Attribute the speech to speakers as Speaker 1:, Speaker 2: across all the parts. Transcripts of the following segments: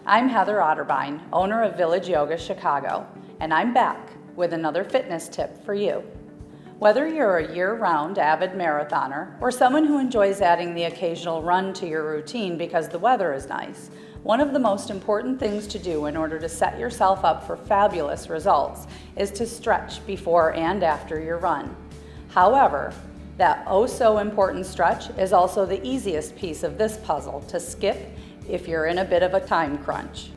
Speaker 1: I'm Heather Otterbine, owner of Village Yoga Chicago, and I'm back with another fitness tip for you. Whether you're a year-round avid marathoner or someone who enjoys adding the occasional run to your routine because the weather is nice, one of the most important things to do in order to set yourself up for fabulous results is to stretch before and after your run. However, that oh-so-important stretch is also the easiest piece of this puzzle to skip if you're in a bit of a time crunch.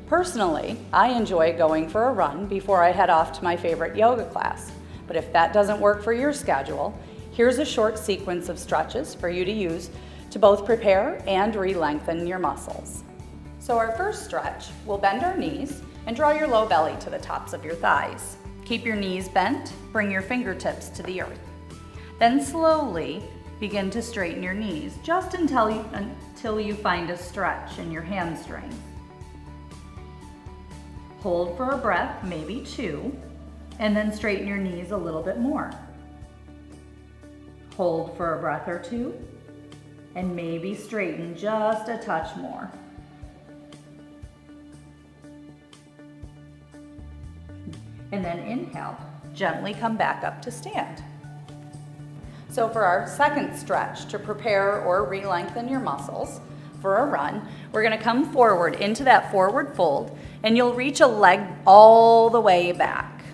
Speaker 1: Personally, I enjoy going for a run before I head off to my favorite yoga class, but if that doesn't work for your schedule, here's a short sequence of stretches for you to use to both prepare and re-lengthen your muscles. So our first stretch, we'll bend our knees and draw your low belly to the tops of your thighs. Keep your knees bent, bring your fingertips to the earth. Then slowly begin to straighten your knees just until you find a stretch in your hamstrings. Hold for a breath, maybe two, and then straighten your knees a little bit more. Hold for a breath or two, and maybe straighten just a touch more. And then inhale, gently come back up to stand. So for our second stretch to prepare or re-lengthen your muscles for a run, we're gonna come forward into that forward fold and you'll reach a leg all the way back.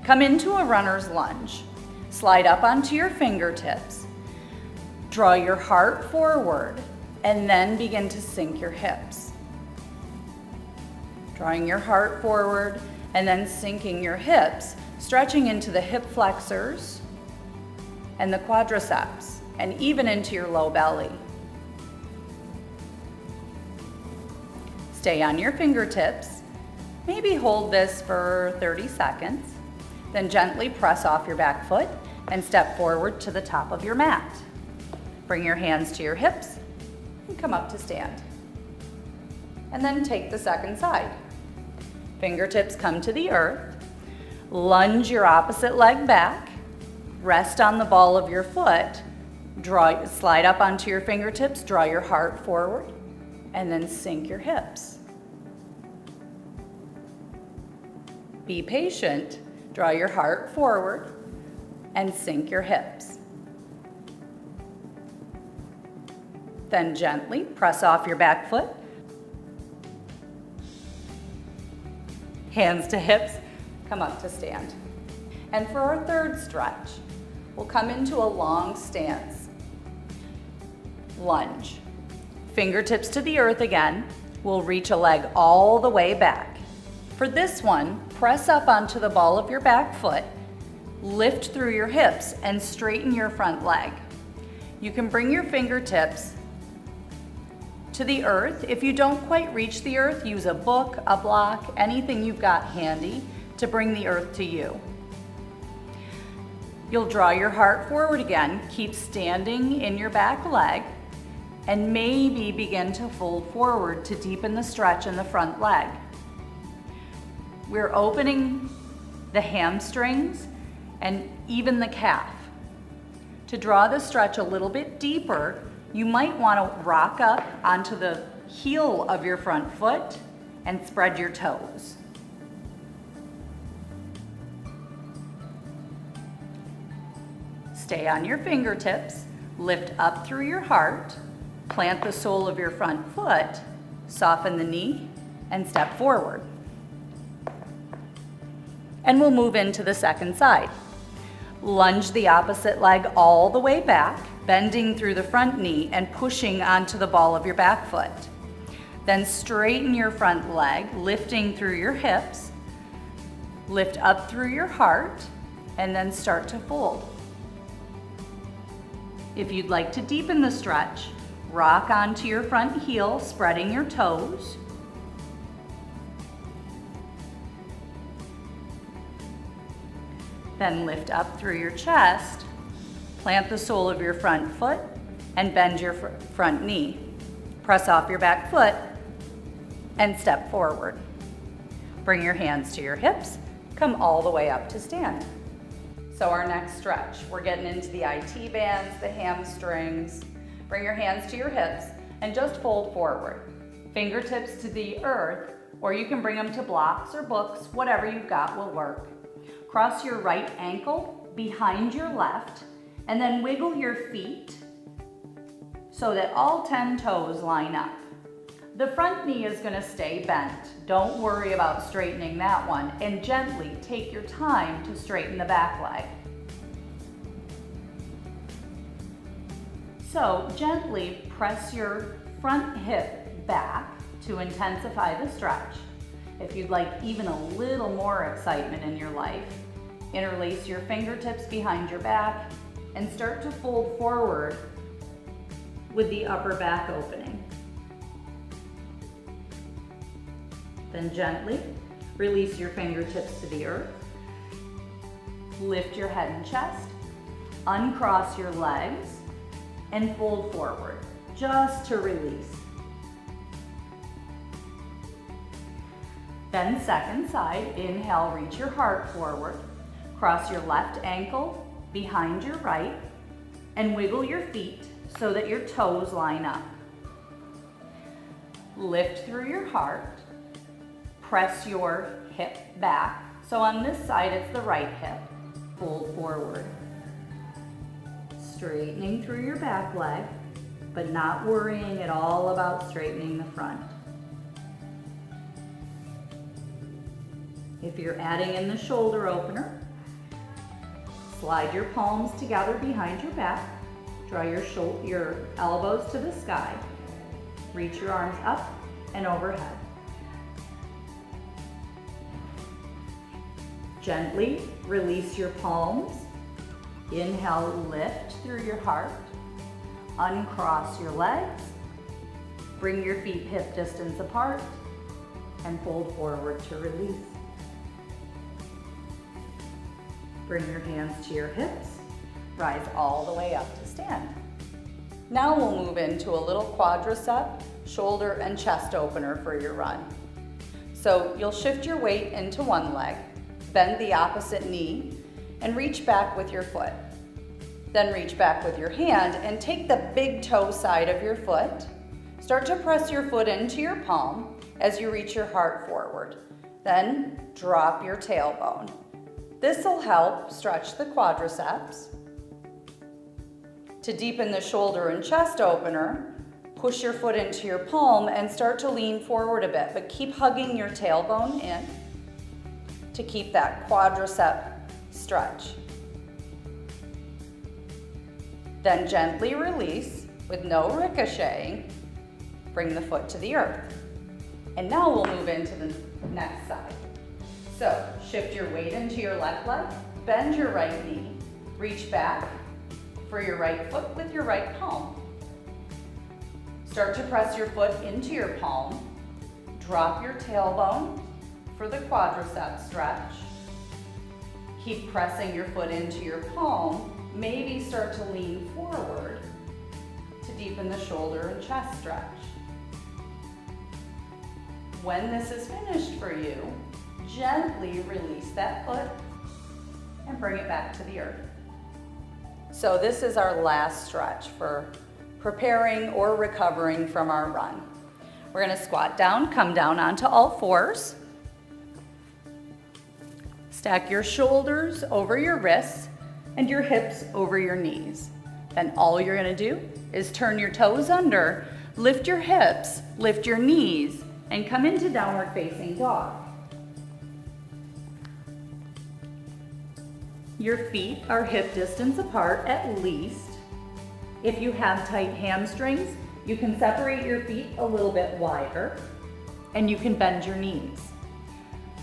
Speaker 1: Come into a runner's lunge. Slide up onto your fingertips. Draw your heart forward and then begin to sink your hips. Drawing your heart forward and then sinking your hips, stretching into the hip flexors and the quadriceps, and even into your low belly. Stay on your fingertips. Maybe hold this for 30 seconds. Then gently press off your back foot and step forward to the top of your mat. Bring your hands to your hips and come up to stand. And then take the second side. Fingertips come to the earth. Lunge your opposite leg back. Rest on the ball of your foot, slide up onto your fingertips, draw your heart forward, and then sink your hips. Be patient, draw your heart forward, and sink your hips. Then gently press off your back foot, hands to hips, come up to stand. And for our third stretch, we'll come into a long stance. Lunge. Fingertips to the earth again. We'll reach a leg all the way back. For this one, press up onto the ball of your back foot, lift through your hips, and straighten your front leg. You can bring your fingertips to the earth. If you don't quite reach the earth, use a book, a block, anything you've got handy to bring the earth to you. You'll draw your heart forward again, keep standing in your back leg, and maybe begin to fold forward to deepen the stretch in the front leg. We're opening the hamstrings and even the calf. To draw the stretch a little bit deeper, you might want to rock up onto the heel of your front foot and spread your toes. Stay on your fingertips, lift up through your heart, plant the sole of your front foot, soften the knee, and step forward. And we'll move into the second side. Lunge the opposite leg all the way back, bending through the front knee and pushing onto the ball of your back foot. Then straighten your front leg, lifting through your hips, lift up through your heart, and then start to fold. If you'd like to deepen the stretch, rock onto your front heel, spreading your toes. Then lift up through your chest, plant the sole of your front foot, and bend your front knee. Press off your back foot and step forward. Bring your hands to your hips, come all the way up to stand. So our next stretch, we're getting into the IT bands, the hamstrings. Bring your hands to your hips and just fold forward. fingertips to the earth, or you can bring them to blocks or books, whatever you've got will work. Cross your right ankle behind your left, and then wiggle your feet so that all 10 toes line up. The front knee is going to stay bent. Don't worry about straightening that one, and gently take your time to straighten the back leg. So gently press your front hip back to intensify the stretch. If you'd like even a little more excitement in your life, interlace your fingertips behind your back and start to fold forward with the upper back opening. Then gently release your fingertips to the earth. Lift your head and chest, uncross your legs, and fold forward, just to release. Then second side, inhale, reach your heart forward. Cross your left ankle behind your right and wiggle your feet so that your toes line up. Lift through your heart. Press your hip back. So on this side, it's the right hip. Fold forward. Straightening through your back leg, but not worrying at all about straightening the front. If you're adding in the shoulder opener, slide your palms together behind your back. Draw your elbows to the sky. Reach your arms up and overhead. Gently release your palms. Inhale, lift through your heart. Uncross your legs. Bring your feet hip distance apart and fold forward to release. Bring your hands to your hips. Rise all the way up to stand. Now we'll move into a little quadricep, shoulder, and chest opener for your run. So you'll shift your weight into one leg, bend the opposite knee, and reach back with your foot. Then reach back with your hand and take the big toe side of your foot. Start to press your foot into your palm as you reach your heart forward. Then drop your tailbone. This will help stretch the quadriceps. To deepen the shoulder and chest opener, push your foot into your palm and start to lean forward a bit, but keep hugging your tailbone in to keep that quadricep stretch. Then gently release with no ricocheting. Bring the foot to the earth. And now we'll move into the next side. So shift your weight into your left leg, bend your right knee, reach back for your right foot with your right palm. Start to press your foot into your palm. Drop your tailbone for the quadricep stretch. Keep pressing your foot into your palm. Maybe start to lean forward to deepen the shoulder and chest stretch. When this is finished for you, gently release that foot and bring it back to the earth. So this is our last stretch for preparing or recovering from our run. We're going to squat down, come down onto all fours. Stack your shoulders over your wrists and your hips over your knees. Then all you're going to do is turn your toes under, lift your hips, lift your knees, and come into downward facing dog. Your feet are hip distance apart at least. If you have tight hamstrings, you can separate your feet a little bit wider and you can bend your knees.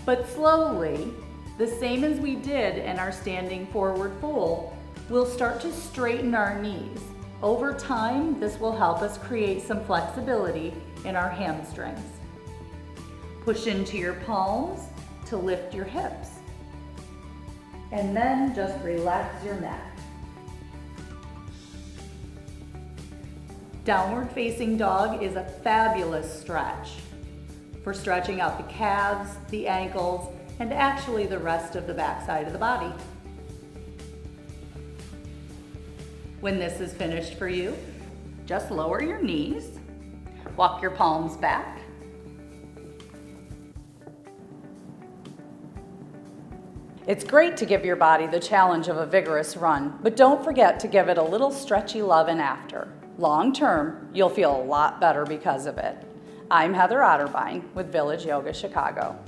Speaker 1: But slowly, the same as we did in our standing forward fold, we'll start to straighten our knees. Over time, this will help us create some flexibility in our hamstrings. Push into your palms to lift your hips. And then just relax your neck. Downward facing dog is a fabulous stretch for stretching out the calves, the ankles, and actually the rest of the backside of the body. When this is finished for you, just lower your knees, walk your palms back, It's great to give your body the challenge of a vigorous run, but don't forget to give it a little stretchy lovin' after. Long term, you'll feel a lot better because of it. I'm Heather Otterbine with Village Yoga Chicago.